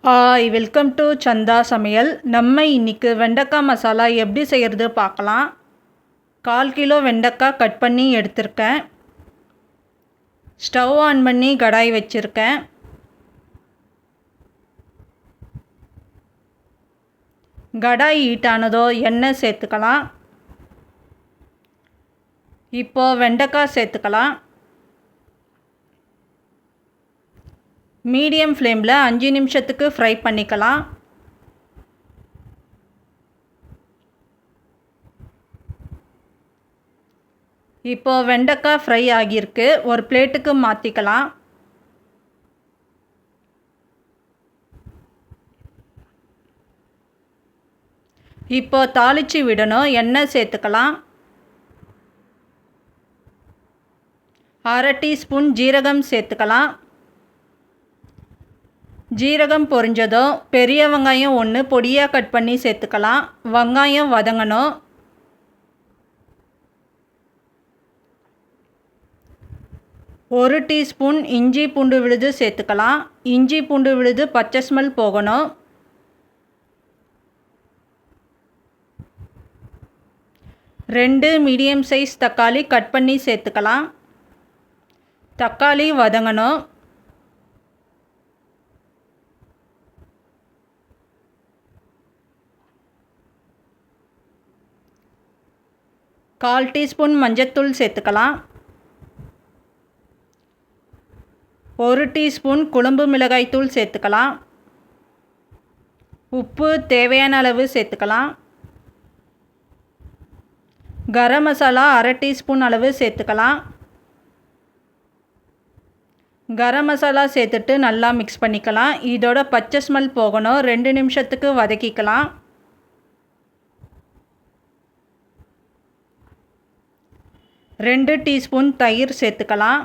Hi, welcome to சந்தா சமையல். நம்ம இன்றைக்கி வெண்டைக்காய் மசாலா எப்படி செய்கிறது பார்க்கலாம். 1/4 கிலோ வெண்டைக்காய் கட் பண்ணி எடுத்திருக்கேன். ஸ்டவ் ஆன் பண்ணி கடாய் வச்சுருக்கேன். கடாய் ஹீட் ஆனதோ எண்ணெய் சேர்த்துக்கலாம். இப்போது வெண்டைக்காய் சேர்த்துக்கலாம். மீடியம் ஃப்ளேமில் 5 நிமிஷத்துக்கு ஃப்ரை பண்ணிக்கலாம். இப்போது வெண்டைக்காய் ஃப்ரை ஆகியிருக்கு. ஒரு பிளேட்டுக்கு மாற்றிக்கலாம். இப்போது தாளித்து விடணும். எண்ணெய் சேர்த்துக்கலாம். 1/2 டீஸ்பூன் ஜீரகம் சேர்த்துக்கலாம். ஜீரகம் பொரிஞ்சதும் பெரிய வெங்காயம் 1 பொடியாக கட் பண்ணி சேர்த்துக்கலாம். வெங்காயம் வதங்கணும். ஒரு டீஸ்பூன் இஞ்சி பூண்டு விழுது சேர்த்துக்கலாம். இஞ்சி பூண்டு விழுது பச்சை ஸ்மெல் போகணும். ரெண்டு மீடியம் சைஸ் தக்காளி கட் பண்ணி சேர்த்துக்கலாம். தக்காளி வதங்கணும். கால் டீஸ்பூன் மஞ்சத்தூள் சேர்த்துக்கலாம். 1 டீஸ்பூன் குழம்பு மிளகாய் தூள் சேர்த்துக்கலாம். உப்பு தேவையான அளவு சேர்த்துக்கலாம். கரம் மசாலா 1/2 டீஸ்பூன் அளவு சேர்த்துக்கலாம். கரம் மசாலா சேர்த்துட்டு நல்லா மிக்ஸ் பண்ணிக்கலாம். இதோட பச்சை ஸ்மெல் போகணும். 2 நிமிஷத்துக்கு வதக்கிக்கலாம். ரெண்டு டீஸ்பூன் தயிர் சேர்த்துக்கலாம்.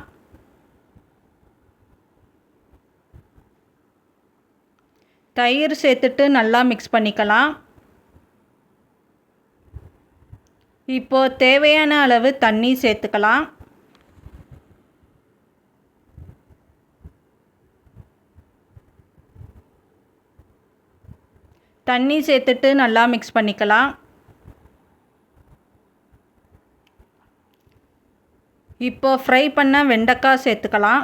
தயிர் சேர்த்துட்டு நல்லா மிக்ஸ் பண்ணிக்கலாம். இப்போது தேவையான அளவு தண்ணி சேர்த்துக்கலாம். தண்ணி சேர்த்துட்டு நல்லா மிக்ஸ் பண்ணிக்கலாம். இப்போ ஃப்ரை பண்ண வெண்டைக்காய் சேர்த்துக்கலாம்.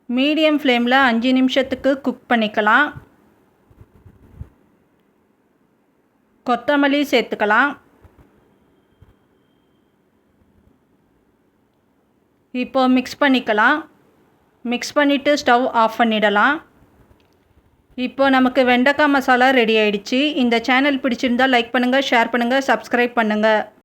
மீடியம் ஃப்ளேமில் 5 நிமிஷத்துக்கு குக் பண்ணிக்கலாம். கொத்தமல்லி சேர்த்துக்கலாம். இப்போ மிக்ஸ் பண்ணிக்கலாம். மிக்ஸ் பண்ணிவிட்டு ஸ்டவ் ஆஃப் பண்ணிடலாம். இப்போ நமக்கு வெண்டைக்காய் மசாலா ரெடி ஆயிடுச்சு. இந்த சேனல் பிடிச்சிருந்தால் லைக் பண்ணுங்கள், ஷேர் பண்ணுங்கள், சப்ஸ்கிரைப் பண்ணுங்கள்.